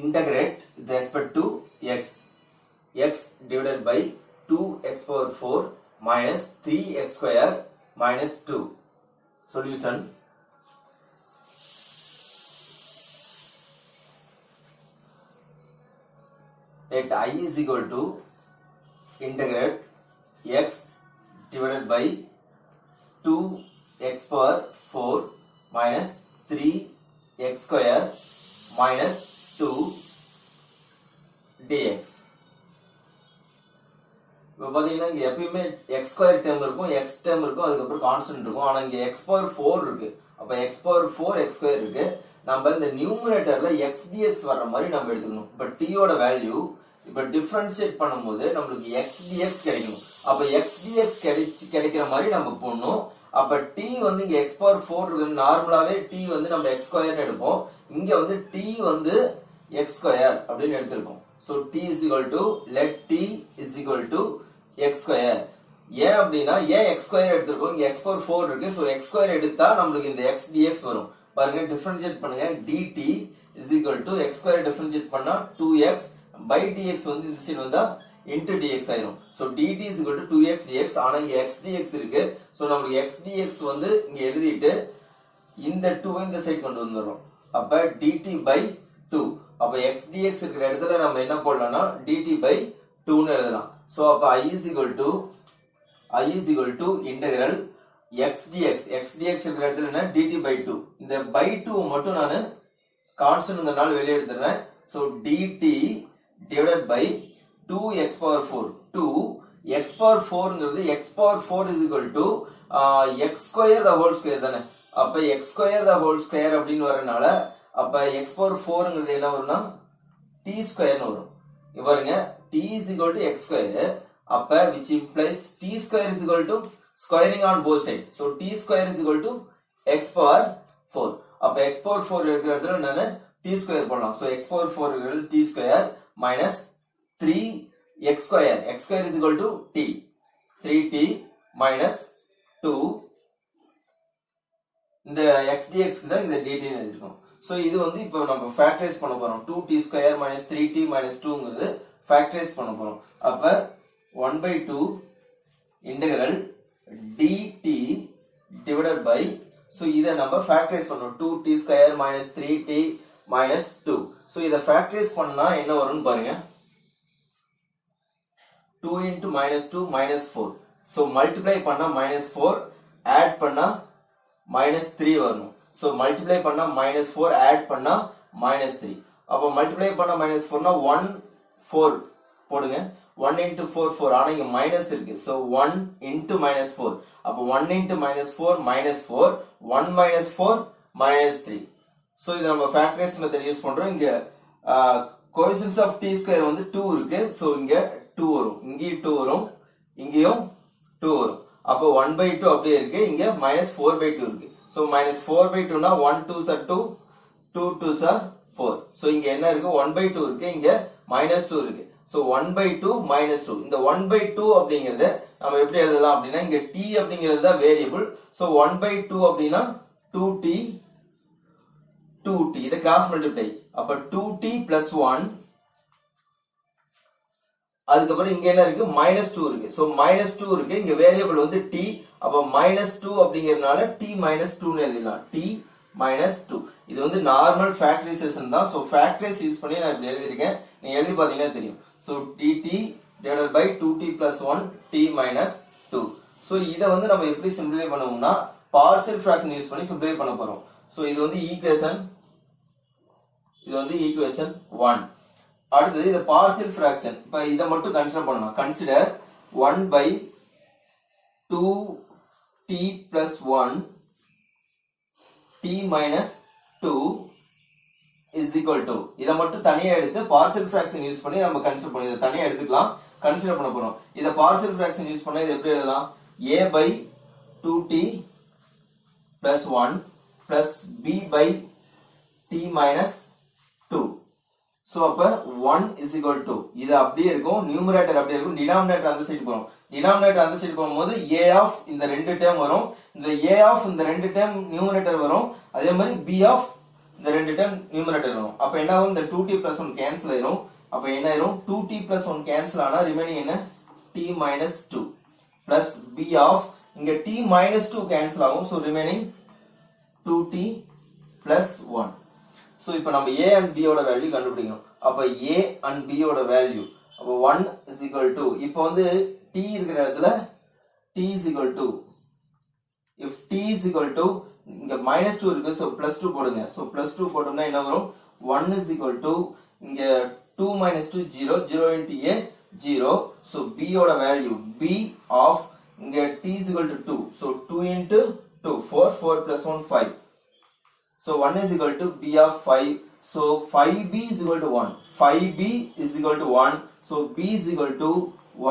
integrate with respect to x divided by 2x power 4 minus 3x square minus 2. Solution. Let I is equal to integrate x divided by 2x power 4 minus 3x square minus 2 dx. இப்போ பாத்தீங்கன்னா இங்க எப்பயுமே x square term இருக்கும், x term இருக்கும், அதுக்கப்புறம் constant இருக்கும். ஆனா இங்க x பவர் 4 இருக்கு. அப்ப x பவர் 4 x ஸ்கொயர் இருக்கு. நம்ம இந்த நியூமரேட்டர்ல x dx வர்ற மாதிரி நம்ம எடுத்துக்கணும். இப்ப t ஓட வேல்யூ இப்ப டிஃபரன்ஷியேட் பண்ணும்போது நம்மளுக்கு x dx கிடைக்கும். அப்ப x dx கிடைக்கிற மாதிரி நம்ம போடணும். அப்ப t வந்து இங்க x பவர் 4 இருக்கு. நார்மலாவே t வந்து நம்ம x ஸ்கொயர்னு எடுப்போம். இங்க வந்து t வந்து x ஸ்கொயர் அப்படின்னு எடுத்திருக்கோம். So t is equal to let t is equal to x square. ஏன் அப்படின்னா ஏன் x square எடுத்திருக்கோம், இங்க x power 4 இருக்கு. So x square எடுத்தா நம்மளுக்கு இந்த x dx வரும். பாருங்க டிஃபரன்ஷியேட் பண்ணுங்க. dt is equal to x square differentiate பண்ணா 2x by dx வந்து இந்த சைடு வந்தா into dx ஆயிரும். So dt is equal to 2x dx. ஆனா இங்க x dx இருக்கு. So நமக்கு x dx வந்து இங்க எழுதிட்டு இந்த 2 இந்த சைடு கொண்டு வந்துறோம். அப்ப dt by 2. அப்ப x dx இருக்கிற இடத்துல நம்ம என்ன போடலாம்னா dt by 2 ன்னு எழுதலாம். சோ அப்ப I is equal to integral x dx இருக்கிற இடத்துல என்ன dt by 2. இந்த by 2 மட்டும் நான் கான்ஸ்டன்ட்ங்கறனால வெளிய எடுத்துறேன். So dt divided by 2x power 4. 2 x power 4ங்கிறது x power 4 is equal to x square the whole square தானே. அப்ப x square the whole square அப்படினு வரனால அப்ப x power 4ங்கிறது என்ன வரும்னா t square னு வரும். இங்க பாருங்க t is equal to x square. அப்ப which implies t square is equal to squaring on both sides. So t square is equal to x power 4. அப்ப x power 4 இருக்கிற இடத்துல நாம t square போடலாம். So x power 4 இருக்கிறது t square minus 3x square. X square is equal to t. 3t minus 2 இந்த x dx தான் இந்த dt ன்னு எழுதிருக்கோம். சோ இது வந்து இப்போ நம்ம ஃபேக்டரைஸ் பண்ண போறோம். 2t square minus 3t minus 2ங்கிறது ஃபேக்டரைஸ் பண்ண போறோம். அப்ப 1/2 integral dt divided by so இத நம்ம ஃபேக்டரைஸ் பண்ணோம். 2t square minus 3t minus 2. So இத ஃபேக்டரைஸ் பண்ணா என்ன வரும்னு பாருங்க. 2 into minus 2 minus 4. So multiply பண்ணா minus 4, ஆட் பண்ணா minus 3 வரணும். So multiply பண்ணா minus 4, add பண்ணா minus 3. அப்ப multiply பண்ணா minus 4 னா 1 4 போடுங்க. 1 into 4 4. ஆனா இங்க minus இருக்கு. So 1 into minus 4. அப்ப 1 into minus 4 minus 4. 1 minus 4 minus 3. So இது நம்ம factorized method யூஸ் பண்றோம். இங்க coefficients of t square வந்து 2 இருக்கு. So இங்க 2 வரும். இங்கேயும் 2 வரும். இங்கேயும் 2 வரும். அப்ப 1/2 அப்படியே இருக்கு. இங்க minus 4/2 இருக்கு. So minus 4/2 னா 1 2s are 2, 2 2s are 4. So இங்க என்ன இருக்கு 1/2 இருக்கு, இங்க minus 2 இருக்கு. So 1/2 minus 2. இந்த 1/2 அப்படிங்கறது நம்ம எப்படி எழுதலாம் அப்படினா இங்க t அப்படிங்கிறது தான் வேரியபிள். So 1/2 அப்படினா 2t இத கிராஸ் மல்டிப்ளை. அப்ப 2t plus 1 அதுக்கப்புறம் இங்க என்ன இருக்கு minus 2 இருக்கு. So minus 2 இருக்கு. இங்க வேரியபிள் வந்து t. அப்ப minus 2 அப்படிங்கறதுனால t minus 2 ன்னு எழுதலாம். t minus 2. இது வந்து நார்மல் ஃபேக்டரைசேஷன் தான். சோ ஃபேக்டரைஸ் யூஸ் பண்ணி நான் இப்படி எழுதி இருக்கேன். நீங்க எழுதி பாத்தீங்கன்னா தெரியும். So dt divided by 2t plus 1 t minus 2. So இத வந்து நம்ம எப்படி சிம்பிளிஃபை பண்ணுவோம்னா பார்ஷியல் ஃபிராக்ஷன் யூஸ் பண்ணி சிம்பிளிஃபை பண்ண போறோம். சோ இது வந்து ஈக்குவேஷன் 1. அடுத்து இந்த பார்ஷியல் ஃபிராக்ஷன். இப்ப இத மட்டும் கன்சிடர் பண்ணலாம். Consider 1/2t plus 1 t minus 2 is equal to இத மட்டும் தனியா எடுத்து பார்ஷியல் ஃபிராக்ஷன் யூஸ் பண்ணி நம்ம கன்சிடர் பண்ணி இத தனியா எடுத்துக்கலாம். கன்சிடர் பண்ண போறோம். இத பார்ஷியல் ஃபிராக்ஷன் யூஸ் பண்ணா இது எப்படி எழுதலாம்? a/2t plus 1 plus b/t minus 2. So அப்ப 1 is equal to இது அப்படியே இருக்கும். நியூமரேட்டர் அப்படியே இருக்கும். டினாமினேட்டர் அந்த சைடு போறோம். டினாமினேட்டர் அந்த சைடு போகும்போது a of இந்த ரெண்டு டேர்ம் வரும். இந்த a of இந்த ரெண்டு டேர்ம் நியூமரேட்டர் வரும். அதே மாதிரி b of இந்த ரெண்டு டைம் நியூமரேட்டர் வரும். அப்ப என்ன ஆகும், இந்த 2t plus 1 கேன்சல் ஆயிரும். அப்ப என்ன ஆயிரும், 2t plus 1 கேன்சல் ஆனா ரிமைனிங் என்ன, t minus 2 plus b of, இங்க t minus 2 கேன்சல் ஆகும். so remaining 2t plus 1. so இப்ப நம்ம a and b ஓட வேல்யூ கண்டுபிடிக்கணும். அப்ப a and b ஓட வேல்யூ அப்ப 1 is equal to, இப்ப வந்து t இருக்கிற இடத்துல t is equal to, if t is equal to, இங்க minus 2 இருக்கு, so plus 2 போடுங்க. so plus 2 போட்டோம்னா என்ன வரும், 1 is equal to, இங்க 2 minus 2 0, 0 into a 0. so b ஓட வேல்யூ b of, இங்க t is equal to 2, so 2 into 2 4, 4 plus 1 5. so 1 is equal to b of 5. so 5b is equal to 1, 5b is equal to 1. so b is equal to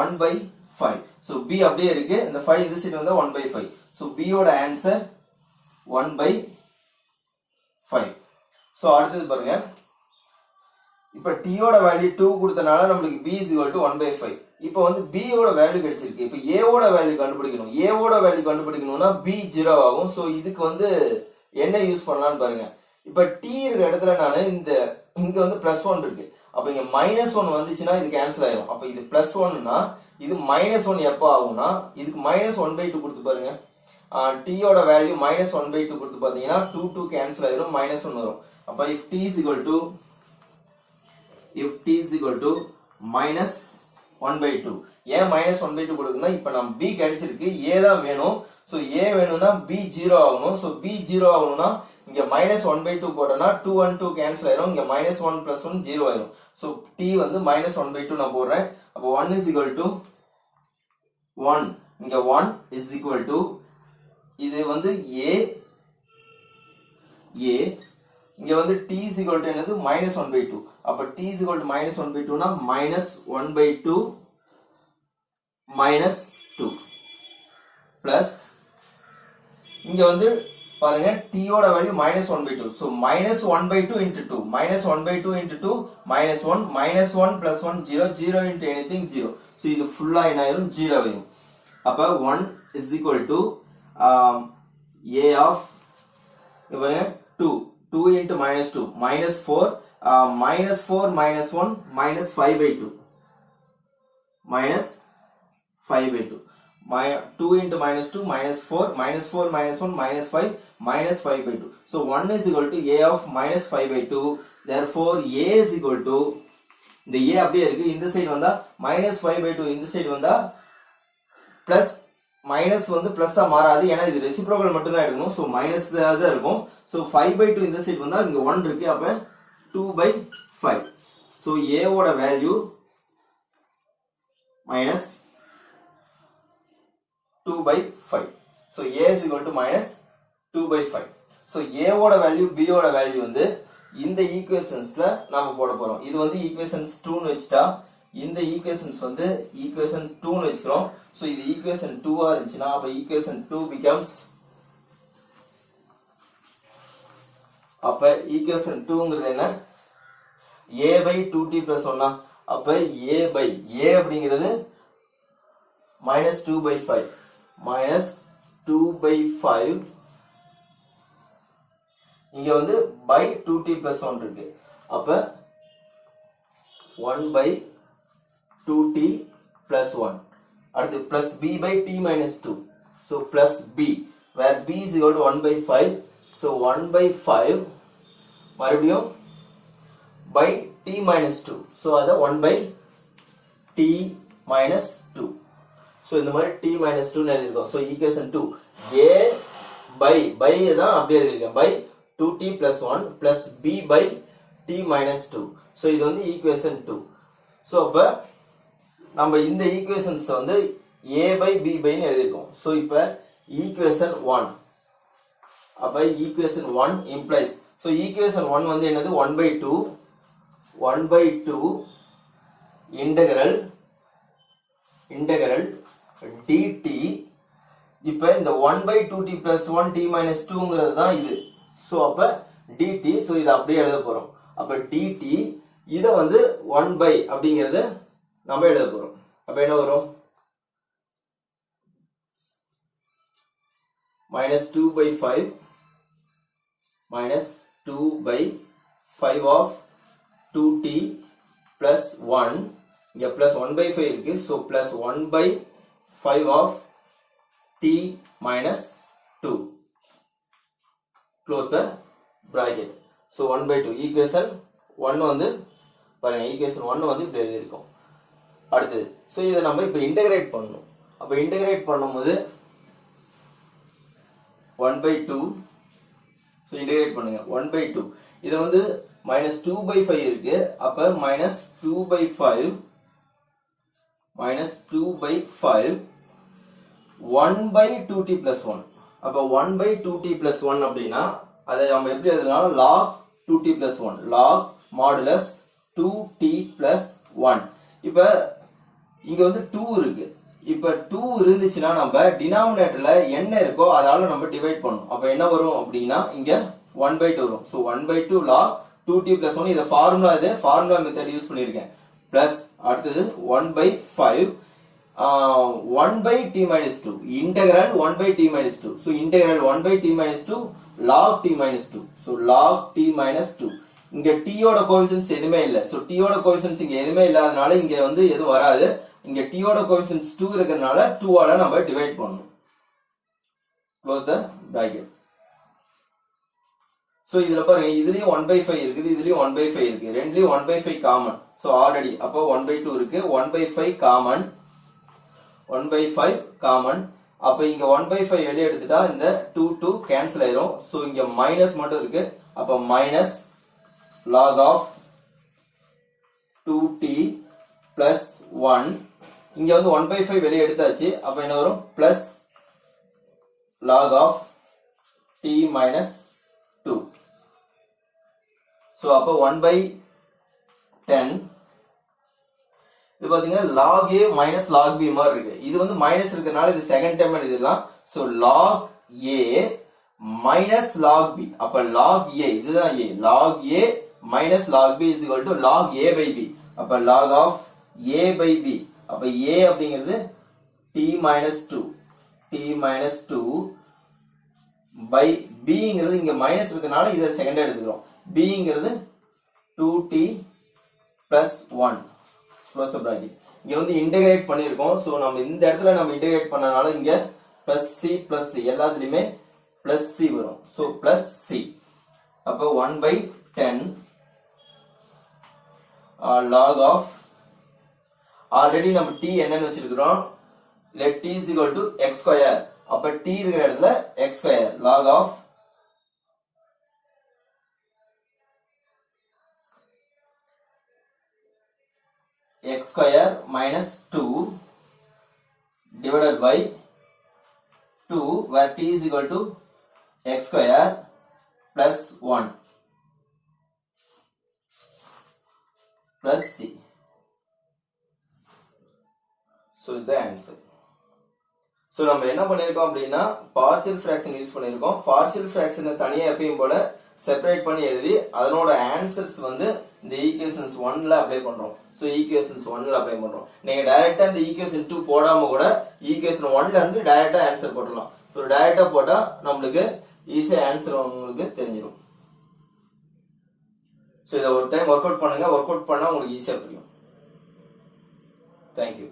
1 by 5. so b அப்படியே இருக்கு, இந்த 5 இந்த side வந்தா 1 by 5. so b ஓட answer 1 by 5. so அடுத்தது பாருங்க, இப்ப t ஓட வேல்யூ 2 கொடுத்தனால நமக்கு b is equal to 1 by 5. இப்ப வந்து b ஓட வேல்யூ கிடைச்சிருக்கு. இப்ப a ஓட வேல்யூ கண்டுபிடிக்கணும். a ஓட வேல்யூ கண்டுபிடிக்கணும்னா b 0 ஆகும். சோ இதுக்கு வந்து என்ன யூஸ் பண்ணலாம்னு பாருங்க. இப்ப t இருக்கிற இடத்துல நானு இங்க வந்து +1 இருக்கு. அப்ப இங்க -1 வந்துச்சுன்னா இது கேன்சல் ஆயிரும். அப்ப இது +1னா இது -1 எப்ப ஆகும்னா, இதுக்கு -1/2 கொடுத்து பாருங்க. t ஓட வேல்யூ -1/2 கொடுத்து பாத்தீங்கன்னா 2 2 கேன்சல் ஆயிரும், -1 வரும். அப்ப if t is equal to -1/2, ஏன் -1/2 கொடுக்குன்னா, இப்ப நம்ம b கிடைச்சிருக்கு, a தான் வேணும். சோ a வேணும்னா b 0 ஆகணும். சோ b 0 ஆகணும்னா இங்க -1/2 போட்டோம்னா 2 and 2 கேன்சல் ஆயிரும், இங்க -1 + 1 0 ஆயிரும். சோ t வந்து -1/2 நான் போடுறேன். அப்ப 1 is equal to 1, இங்க 1 is equal to, இது வந்து a, இங்க வந்து t is equal to என்னது, -1/2. அப்ப t is equal to -1/2 னா -1/2 -2 plus, இங்க வந்து பாருங்க t ஓட value -1/2. so -1/2 into 2, -1/2 into 2 -1, -1 + 1 0, 0 into anything 0. so இது ஃபுல்லா என்ன ஆயிரும், 0 ஆயிரும். அப்ப 1 is equal to a of, இவங்க 2 into -2, -4, -4 -1 -5/2, -5/2. 2 into -2 -4, -4 -1 -5, -5/2. so 1 is equal to a of -5/2. therefore a is equal to, இந்த a அப்படியே இருக்கு, இந்த சைடு வந்தா -5/2, இந்த சைடு வந்தா பிளஸ், மைனஸ் வந்து பிளஸ்ஸா மாறாது, ஏன்னா இது ரெசிப்ரோக்கல் மட்டும் தான் எடுக்கணும். சோ மைனஸ் தான் இருக்கும். சோ 5/2 இந்த சைடு வந்தா இங்க 1 இருக்கு, அப்ப 2/5. சோ a ஓட value -2/5. so a is equal to -2/5. so a ஓட வேல்யூ b ஓட வேல்யூ வந்து இந்த ஈக்குவேஷன்ஸ்ல நாம போட போறோம். இது வந்து ஈக்குவேஷன்ஸ் 2 னு வெச்சிட்டா, இந்த ஈக்குவேஷன்ஸ் வந்து ஈக்குவேஷன் 2 னு வெச்சுக்கிறோம். சோ இது ஈக்குவேஷன் 2 ஆ இருந்துச்சுனா அப்ப ஈக்குவேஷன் 2 becomes, அப்ப ஈக்குவேஷன் 2ங்கிறது என்ன, a/2t + 1. அப்ப a அப்படிங்கிறது -2/5, -2/5, இங்க வந்து by 2t + 1 இருக்கு. அப்ப 1/2t + 1. அடுத்து plus b/t - 2. so plus b, where b is equal to 1/5. so 1/5 மறுபடியும் by t - 2. so அத 1/t - 2. so இந்த மாதிரி t - 2 னு எழுதிருக்கோம். so equation 2, a by தான் அப்படியே எழுதிருக்கேன், by 2t + 1 plus b/t - 2. so இது வந்து equation 2. so அப்ப நம்ம இந்த ஈக்குவேஷன்ஸ் வந்து a/b னு எழுதிருக்கோம். சோ இப்ப ஈக்குவேஷன் 1, அப்ப ஈக்குவேஷன் 1 implies, சோ ஈக்குவேஷன் 1 வந்து என்னது, 1/2 integral dt. இப்ப இந்த 1/2t + 1t - 2ங்கிறது தான் இது. சோ அப்ப dt, சோ இத அப்படியே எழுத போறோம். அப்ப dt இத வந்து 1/ அப்படிங்கறது நம்ம எழுத போறோம். அப்ப என்ன வரும், -2/5 - 2 by 5 of 2t plus 1. இங்க plus 1 by 5 இருக்கு. So plus 1 by 5 of t minus 2. Close the bracket. So 1 by 2. Equation 1 வந்து பாருங்க, equation 1 வந்து இப்படி எழுதியிருக்கோம். அடுத்தது so இதை நம்ம இப்ப இன்டகிரேட் பண்ணணும். அப்ப இன்டகிரேட் பண்ணும்போது 1 by 2. so இன்டகிரேட் பண்ணுங்க 1 by 2. இது வந்து minus 2 by 5 இருக்கு. அப்ப minus 2 by 5 minus 2 by 5 1 by 2t plus 1. அப்ப 1 by 2t plus 1 அப்படின்னா அதை நம்ம எப்படி எழுதலாம்? log 2t plus 1 log modulus 2t plus 1. இப்ப இங்க வந்து 2 இருக்கு. இப்ப 2 இருந்துச்சுன்னா நம்ம டினாமினேட்டர்ல என்ன இருக்கோ அதால நம்ம டிவைட் பண்ணணும். அப்ப என்ன வரும் அப்படின்னா இங்க 1 by 2 வரும். So 1 by 2 log 2t plus 1. இத ஃபார்முலா மெத்தட் யூஸ் பண்ணிருக்கேன். பிளஸ் அடுத்தது 1 by 5 1 by t minus 2 integral 1 by t minus 2. So integral 1 by t minus 2 log t minus 2. So log t minus 2. இங்க t ஓட coefficients எதுமே இல்ல. So t ஓட coefficients இங்க எதுமே இல்லாதனால இங்க வந்து எதுவும் வராது. இங்க t ஓட கோஎஃபிஷியன்ட்ஸ் 2 இருக்கறனால 2 ஆல நம்ம டிவைட் பண்ணனும். Close the bracket. So இதுல பாருங்க, இதுலயும் 1 by 5 இருக்குது, இதுலயும் 1 by 5 இருக்கு. ரெண்டுலயும் 1 by 5 காமன். So ஆல்ரெடி அப்போ 1 by 2 இருக்கு. 1 by 5 காமன். 1 by 5 common. அப்ப இங்க 1 by 5 வெளிய எடுத்துட்டா இந்த 2 கேன்சல் ஆயிரும். So இங்க மைனஸ் மட்டும் இருக்கு. அப்ப minus log of 2t plus 1. இங்க வந்து 1 by 5 வெளிய எடுத்தாச்சு. அப்ப என்ன வரும்? plus log of t minus 2. So அப்ப 1 by 10. இது பாத்தீங்க log a minus log b மாதிரி இருக்கு. இது வந்து மைனஸ் இருக்கறனால இது செகண்ட் டைம் எழுதிடலாம். So log a minus log b. அப்ப log a இதுதான் a. log a minus log b is equal to log a by b. அப்ப log of a by b. அப்ப a அப்படிங்கிறது t minus 2. t minus 2 by b ங்கிறது இங்க minus இருக்கறனால இத செகண்டா எடுத்துக்கிறோம். b ங்கிறது 2t plus 1. Close the bracket. இங்க வந்து இன்டகிரேட் பண்ணிருக்கோம். சோ நம்ம இந்த இடத்துல நம்ம இன்டகிரேட் பண்ணனால இங்க plus c எல்லாத்துலயுமே plus c வரும். So plus c. அப்ப 1 by 10 log of ஆல்ரெடி நம்ம t என்னன்னு வச்சிருக்கிறோம்? let t is equal to x square. அப்ப t இருக்கிற இடத்துல x square log of x square minus 2 divided by 2 where t is equal to x square plus 1 plus c. So the answer. So நம்ம என்ன பண்ணிருக்கோம் அப்படின்னா partial fraction use பண்ணிருக்கோம். Partial ஃபிராக்ஷனை தனியா எப்பயும் போல செப்பரேட் பண்ணி எழுதி அதனோட ஆன்சர்ஸ் வந்து இந்த ஈக்குவேஷன்ஸ் 1ல அப்ளை பண்றோம். சோ ஈக்குவேஷன்ஸ் 1ல அப்ளை பண்றோம். நீங்க டைரக்டா இந்த ஈக்குவேஷன் 2 போடாம கூட ஈக்குவேஷன் 1ல இருந்து டைரக்டா ஆன்சர் போடலாம். சோ டைரக்டா போட்டா நமக்கு ஈஸியா ஆன்சர் உங்களுக்கு தெரிஞ்சிரும். சோ இத ஒரு டைம் வொர்க் அவுட் பண்ணுங்க. வொர்க் அவுட் பண்ணா உங்களுக்கு ஈஸியா புரியும். Thank you.